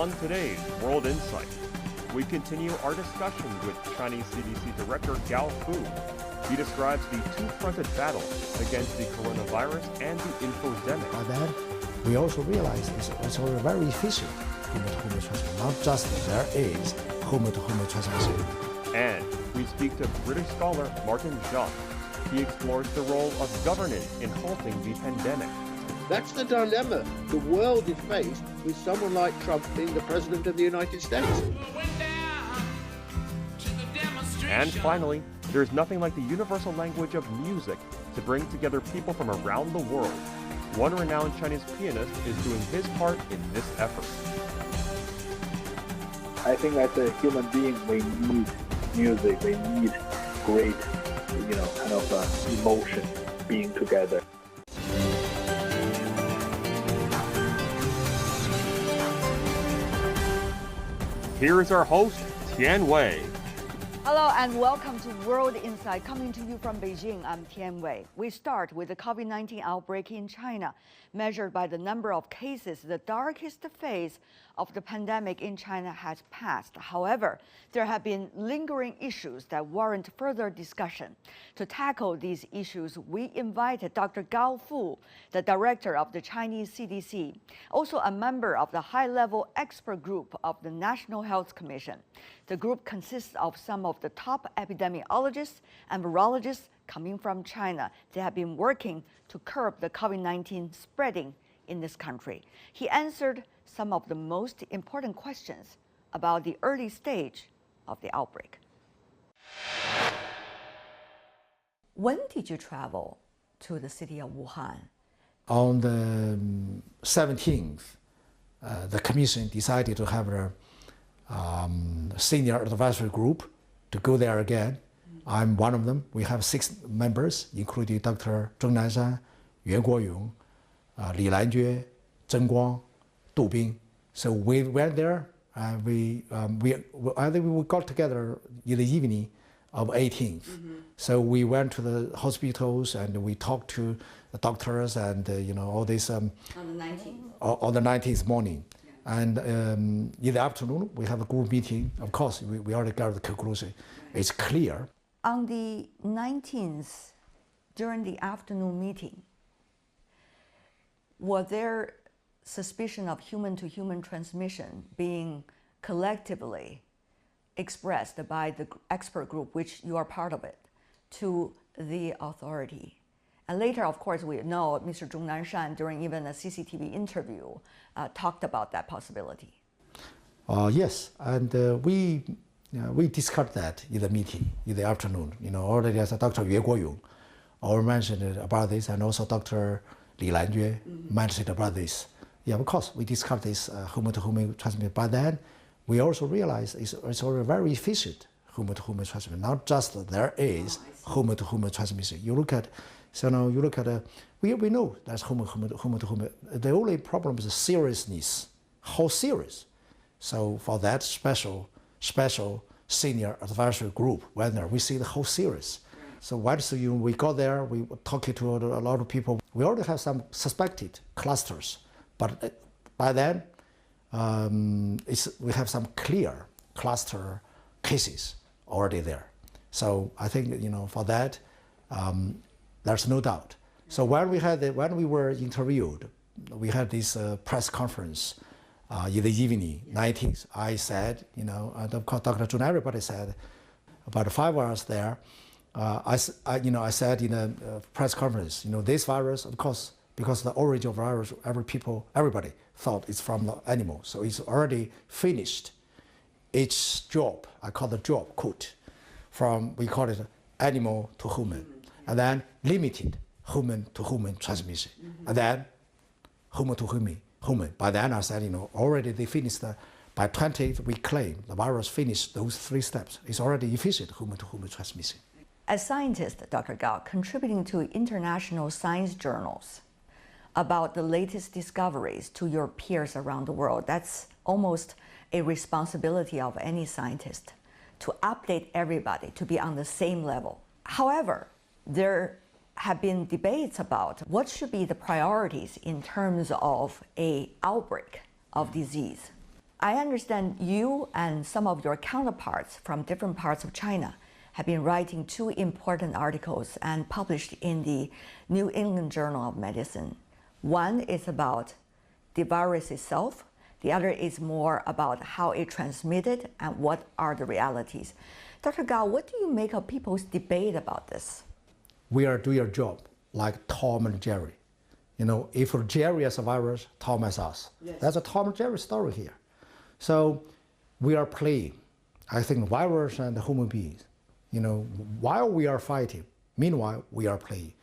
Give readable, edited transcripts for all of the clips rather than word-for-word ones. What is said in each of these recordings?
On today's World Insight, we continue our discussion with Chinese CDC Director Gao Fu. He describes the two-fronted battle against the coronavirus and the infodemic. By that, we also realize it's also very efficient human-to-human transmission, not just there is human-to-human transmission. And we speak to British scholar Martin Zhang. He explores the role of governance in halting the pandemic. That's the dilemma the world is faced with someone like Trump being the President of the United States. And finally, there's nothing like the universal language of music to bring together people from around the world. One renowned Chinese pianist is doing his part in this effort. I think as a human being, we need music, we need great, kind of emotion being together. Here is our host, Tian Wei. Hello and welcome to World Insight, coming to you from Beijing. I'm Tian Wei. We start with the COVID-19 outbreak in China. Measured by the number of cases, the darkest phase of the pandemic in China has passed. However, there have been lingering issues that warrant further discussion. To tackle these issues, we invited Dr. Gao Fu, the director of the Chinese CDC, also a member of the high-level expert group of the National Health Commission. The group consists of some of the top epidemiologists and virologists coming from China. They have been working to curb the COVID-19 spreading in this country. He answered some of the most important questions about the early stage of the outbreak. When did you travel to the city of Wuhan? On the 17th, the commission decided to have a senior advisory group to go there again. I'm one of them. We have 6 members, including Dr. Zheng Nanshan, Yuan Guoyong, Li Lanjue, Zheng Guang, Du Bing. So we went there, and I think we got together in the evening of 18th. So we went to the hospitals and we talked to the doctors and all this. On the 19th. On the 19th morning. Yeah. And in the afternoon, we have a group meeting. Of course, we already got the conclusion. It's clear. On the 19th, during the afternoon meeting, was there suspicion of human-to-human transmission being collectively expressed by the expert group, which you are part of it, to the authority? And later, of course, we know Mr. Zheng Nanshan, during even a CCTV interview, talked about that possibility. Yes, and we discussed that in the meeting in the afternoon. Already as Dr. Yuan Guoyong already mentioned about this, and also Dr. Li Lanjue mentioned about this. Yeah, of course, we discussed this human-to-human transmission. By then, we also realized it's already very efficient human-to-human transmission. Not just there is human-to-human transmission. You look at, we know that's human-to-human. The only problem is the seriousness. How serious? So for that special senior advisory group went there, we see the whole series. So once we got there, we were talking to a lot of people. We already have some suspected clusters, but by then we have some clear cluster cases already there. So I think for that, there's no doubt. So when we were interviewed, we had this press conference. In the evening, 19th, I said, and of course, Dr. Zheng, everybody said, about 5 hours there, I said in a press conference, this virus, of course, because the origin of virus, everybody thought it's from the animal, so it's already finished its job. I call the job, quote, we call it animal to human, and then limited human to human transmission, and then human to human. By then I said, already they finished by 20th, we claim the virus finished those 3 steps. It's already efficient human-to-human transmission. As scientist, Dr. Gao, contributing to international science journals about the latest discoveries to your peers around the world, that's almost a responsibility of any scientist to update everybody, to be on the same level. However, there have been debates about what should be the priorities in terms of an outbreak of disease. I understand you and some of your counterparts from different parts of China have been writing two important articles and published in the New England Journal of Medicine. One is about the virus itself. The other is more about how it transmitted and what are the realities. Dr. Gao, what do you make of people's debate about this? We are doing our job like Tom and Jerry. You know, if Jerry has a virus, Tom has us. Yes. That's a Tom and Jerry story here. So we are playing, I think, virus and human beings. You know, while we are fighting, meanwhile, we are playing.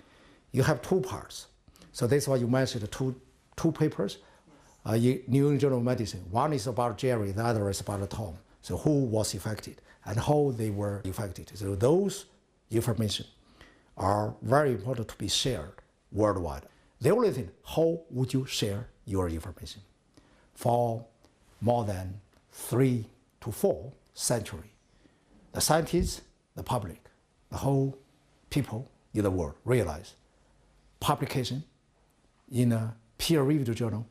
You have two parts. So that's why you mentioned two papers. New England Journal of Medicine. One is about Jerry, the other is about Tom. So who was affected and how they were affected. So those information are very important to be shared worldwide. The only thing, how would you share your information? For more than 3 to 4 centuries, the scientists, the public, the whole people in the world realize publication in a peer-reviewed journal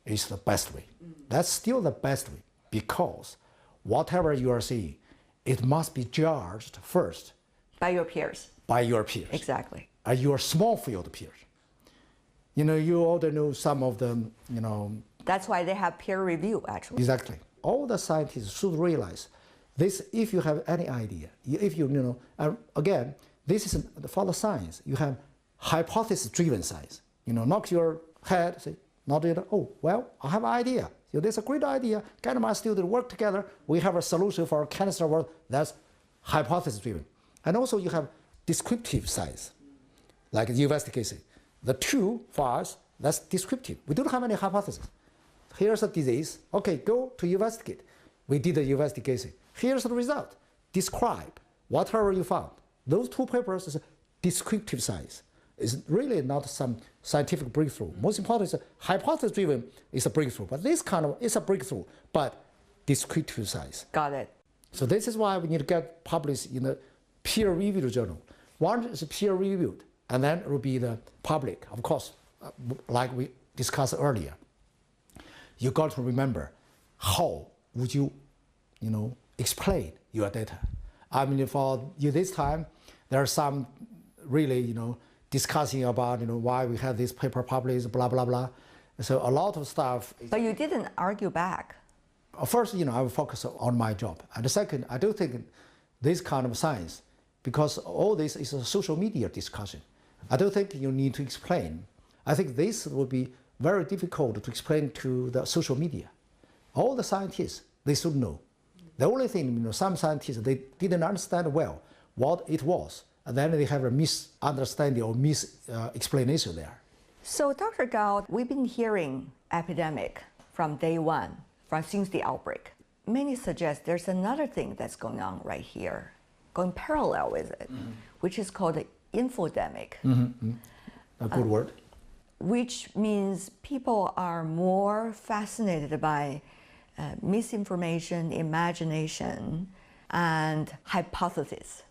is the best way. That's still the best way because whatever you are seeing, it must be judged first. By your peers. By your peers. Exactly. Your small field peers. You know, you already know some of them, you know. That's why they have peer review, actually. Exactly. All the scientists should realize this. If you have any idea, if you know, again, this is for the science. You have hypothesis-driven science. You know, knock your head, say, not yet. Oh, well, I have an idea. So this is a great idea. Get my students work together. We have a solution for cancer world. That's hypothesis-driven. And also you have descriptive science, like the investigation. The two for us, that's descriptive. We don't have any hypothesis. Here's a disease. Okay, go to investigate. We did the investigation. Here's the result. Describe whatever you found. Those two papers is descriptive science. It's really not some scientific breakthrough. Most important is hypothesis-driven is a breakthrough. But this kind of is a breakthrough, but descriptive science. Got it. So this is why we need to get published in a peer-reviewed journal. One is peer-reviewed, and then it will be the public. Of course, like we discussed earlier, you got to remember how would you, explain your data. I mean, for you this time, there are some really, discussing about, why we had this paper published, blah, blah, blah. So a lot of stuff. But you didn't argue back. First, I will focus on my job. And the second, I do think this kind of science, because all this is a social media discussion, I don't think you need to explain. I think this will be very difficult to explain to the social media. All the scientists, they should know. The only thing, some scientists, they didn't understand well what it was. And then they have a misunderstanding or mis-explanation there. So, Dr. Gao, we've been hearing epidemic from day one, since the outbreak. Many suggest there's another thing that's going on right here, going parallel with it, which is called the infodemic. A good word. Which means people are more fascinated by misinformation, imagination, and hypothesis.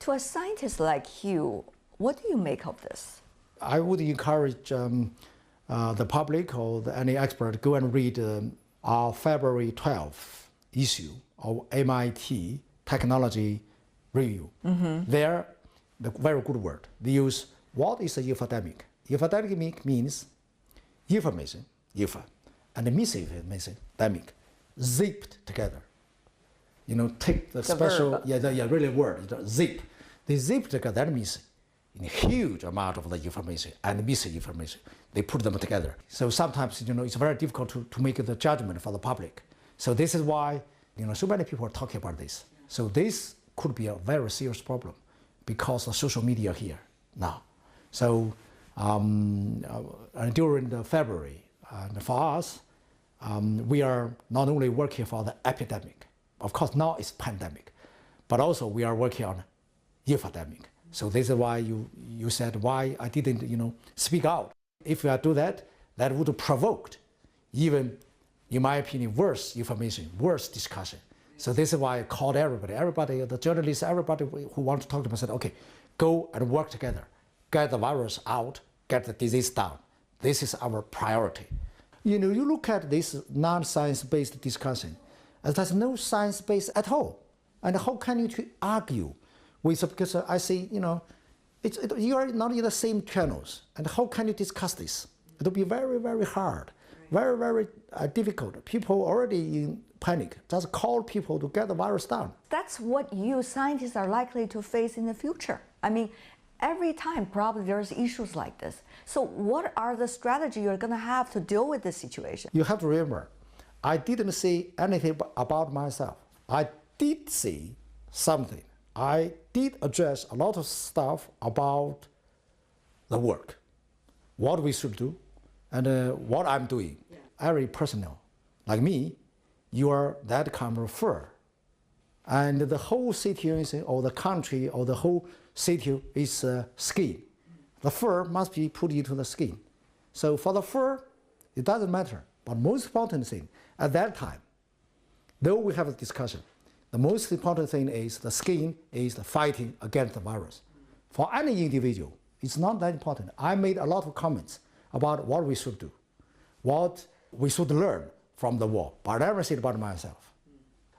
To a scientist like you, what do you make of this? I would encourage the public or any expert go and read our February 12th issue of MIT Technology Review. There, the very good word. They use what is an infodemic? Infodemic means information, and misinformation, demic, zipped together. Take the special, verb. Really word, zip. They zip together, that means a huge amount of the information and misinformation. They put them together. So sometimes, it's very difficult to make the judgment for the public. So this is why, so many people are talking about this. So this could be a very serious problem because of social media here now. So during the February, for us, we are not only working for the epidemic, of course now it's pandemic, but also we are working on infodemic. So this is why you said why I didn't speak out. If I do that, that would have provoked even, in my opinion, worse information, worse discussion. So this is why I called everybody, the journalists, everybody who wants to talk to me said, okay, go and work together, get the virus out, get the disease down. This is our priority. You know, you look at this non-science-based discussion, and there's no science base at all. And how can you argue with, because I say, you know, you are not in the same channels, and how can you discuss this? It'll be very, very hard, very, very difficult. People already in panic. Just call people to get the virus down. That's what you scientists are likely to face in the future. I mean, every time probably there's issues like this. So what are the strategies you're going to have to deal with this situation? You have to remember, I didn't say anything about myself. I did say something. I did address a lot of stuff about the work, what we should do, and what I'm doing. Yeah. Every personal, like me, you are that kind of fur. And the whole situation or the country or the whole city is skin. The fur must be put into the skin. So for the fur, it doesn't matter. But most important thing, at that time, though we have a discussion, the most important thing is the skin is the fighting against the virus. For any individual, it's not that important. I made a lot of comments about what we should do, what we should learn from the war, but I never said about myself.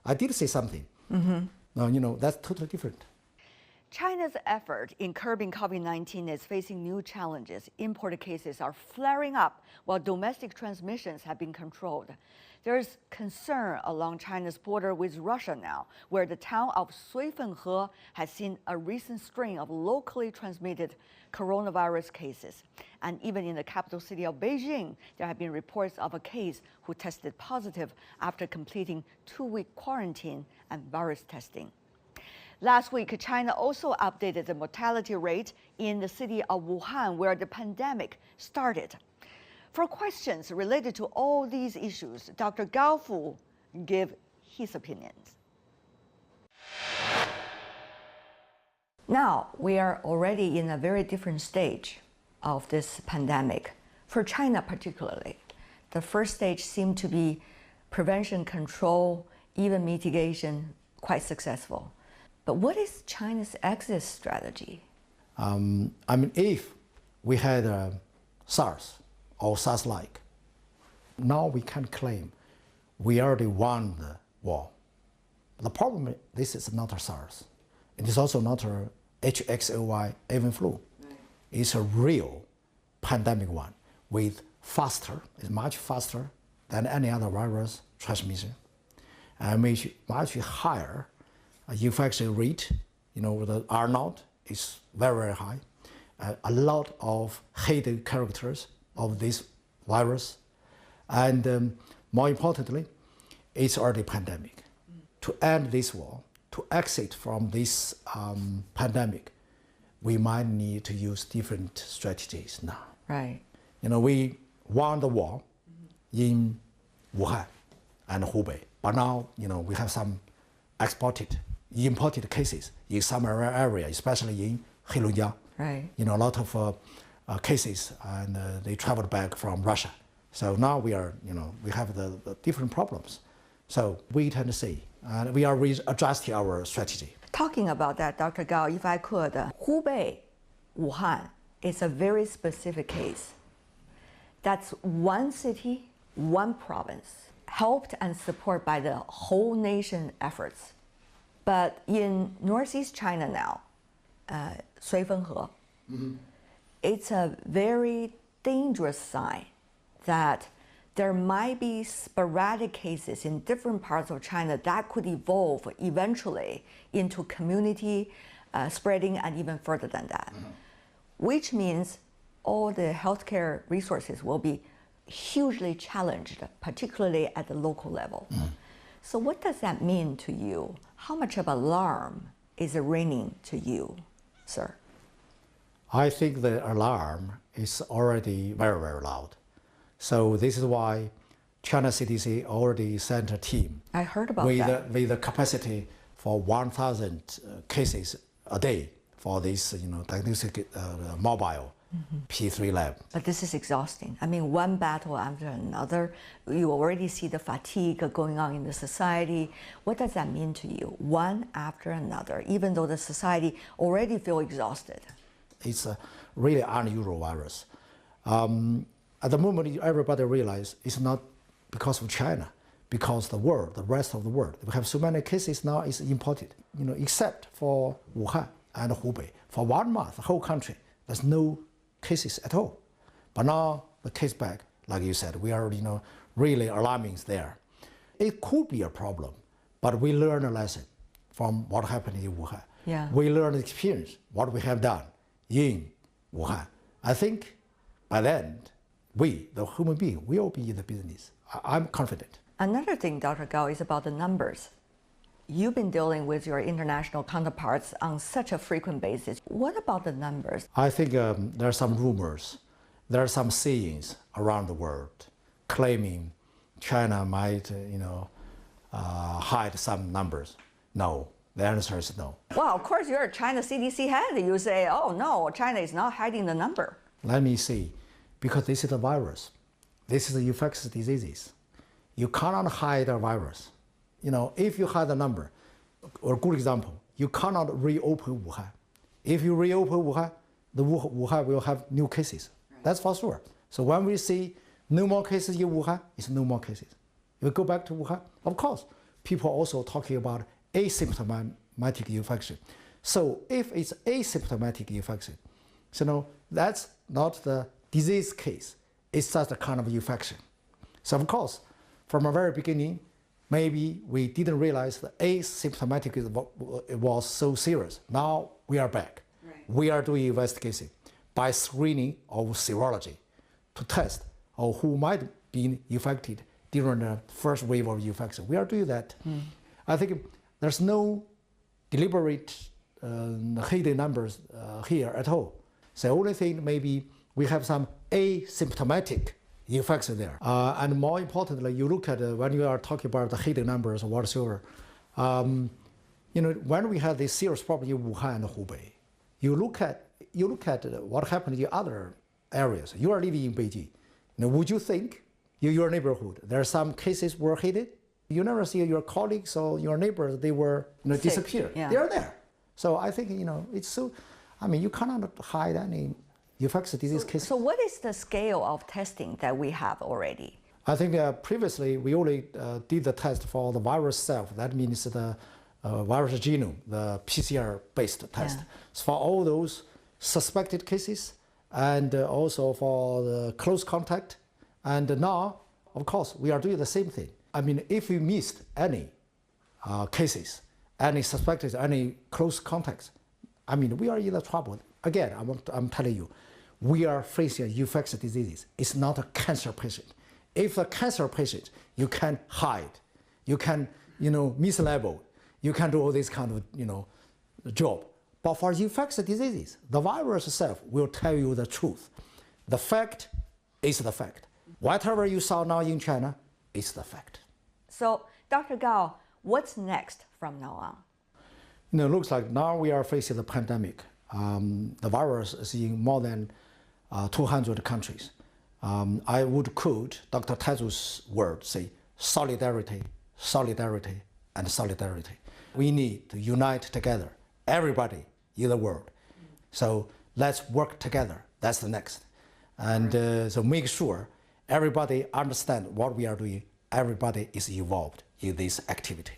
I did say something. No, you know, that's totally different. China's effort in curbing COVID-19 is facing new challenges. Imported cases are flaring up while domestic transmissions have been controlled. There's concern along China's border with Russia now, where the town of Suifenhe has seen a recent string of locally transmitted coronavirus cases. And even in the capital city of Beijing, there have been reports of a case who tested positive after completing 2-week quarantine and virus testing. Last week, China also updated the mortality rate in the city of Wuhan, where the pandemic started. For questions related to all these issues, Dr. Gao Fu gave his opinions. Now, we are already in a very different stage of this pandemic. For China particularly, the first stage seemed to be prevention, control, even mitigation, quite successful. But what is China's exit strategy? I mean, if we had SARS or SARS-like, now we can claim we already won the war. The problem is this is not a SARS. It is also not a HXOY avian flu. Right. It's a real pandemic one with it's much faster than any other virus transmission, and much higher infection rate. You know, the R0 is very, very high. A lot of hidden characters of this virus, and more importantly, it's already pandemic. To end this war, to exit from this pandemic, we might need to use different strategies now. Right. You know, we won the war in Wuhan and Hubei, but now, you know, we have some imported cases in some area, especially in Heilongjiang. Right. You know, a lot of cases, and they traveled back from Russia. So now we are, you know, we have the different problems. So wait and see, and we are adjusting our strategy. Talking about that, Dr. Gao, if I could, Hubei, Wuhan is a very specific case. That's one city, one province, helped and supported by the whole nation efforts. But in northeast China now, Suifenhe, it's a very dangerous sign that there might be sporadic cases in different parts of China that could evolve eventually into community spreading and even further than that, which means all the healthcare resources will be hugely challenged, particularly at the local level. So what does that mean to you? How much of alarm is ringing to you, sir? I think the alarm is already very, very loud. So this is why China CDC already sent a team. I heard about with that. With the capacity for 1,000 cases a day for this, you know, diagnostic mobile P3 lab. But this is exhausting. I mean, one battle after another. You already see the fatigue going on in the society. What does that mean to you? One after another, even though the society already feel exhausted. It's a really unusual virus. At the moment, everybody realizes it's not because of China, because the world, the rest of the world, we have so many cases now is imported. Except for Wuhan and Hubei, for 1 month, the whole country, there's no cases at all. But now the case back, like you said, we are really alarming there. It could be a problem, but we learn a lesson from what happened in Wuhan. Yeah. We learn experience, what we have done in Wuhan. I think by then, we, the human being, will be in the business. I'm confident. Another thing, Dr. Gao, is about the numbers. You've been dealing with your international counterparts on such a frequent basis. What about the numbers? I think there are some rumors, there are some sayings around the world claiming China might, hide some numbers. No, the answer is no. Well, of course, you're a China CDC head. You say, oh no, China is not hiding the number. Let me see, because this is a virus. This is infectious diseases. You cannot hide a virus. If you hide the number, or a good example, you cannot reopen Wuhan. If you reopen Wuhan, the Wuhan will have new cases. Right. That's for sure. So when we see no more cases in Wuhan, it's no more cases. If we go back to Wuhan, of course, people are also talking about asymptomatic infection. So if it's asymptomatic infection, that's not the disease case. It's just a kind of infection. So of course, from the very beginning, maybe we didn't realize the asymptomatic was so serious. Now we are back. Right. We are doing investigation by screening of serology to test who might be infected during the first wave of infection. We are doing that. I think there's no deliberate hidden numbers here at all. The only thing maybe we have some asymptomatic infection there. And more importantly, you look at when you are talking about the hidden numbers or whatsoever, when we had this serious problem in Wuhan and Hubei, you look at what happened in other areas. You are living in Beijing. Would you think in your neighborhood there are some cases were hidden? You never see your colleagues or your neighbors, they were disappeared. Yeah. They are there. So I think it's so. You cannot hide any infectious disease cases. So what is the scale of testing that we have already? I think previously we only did the test for the virus itself. That means the virus genome, the PCR-based test. Yeah. So for all those suspected cases and also for the close contact. And now, of course, we are doing the same thing. If we missed any cases, any suspected, any close contacts, we are in the trouble. Again, I'm telling you, we are facing infectious diseases. It's not a cancer patient. If a cancer patient, you can hide, you can, mislabel, you can do all this kind of, job. But for infectious diseases, the virus itself will tell you the truth. The fact is the fact. Whatever you saw now in China is the fact. So, Dr. Gao, what's next from now on? It looks like now we are facing the pandemic. The virus is in more than 200 countries. I would quote Dr. Taizu's words, say, solidarity, solidarity, and solidarity. We need to unite together, everybody in the world. So let's work together. That's the next. And so make sure everybody understands what we are doing. Everybody is involved in this activity.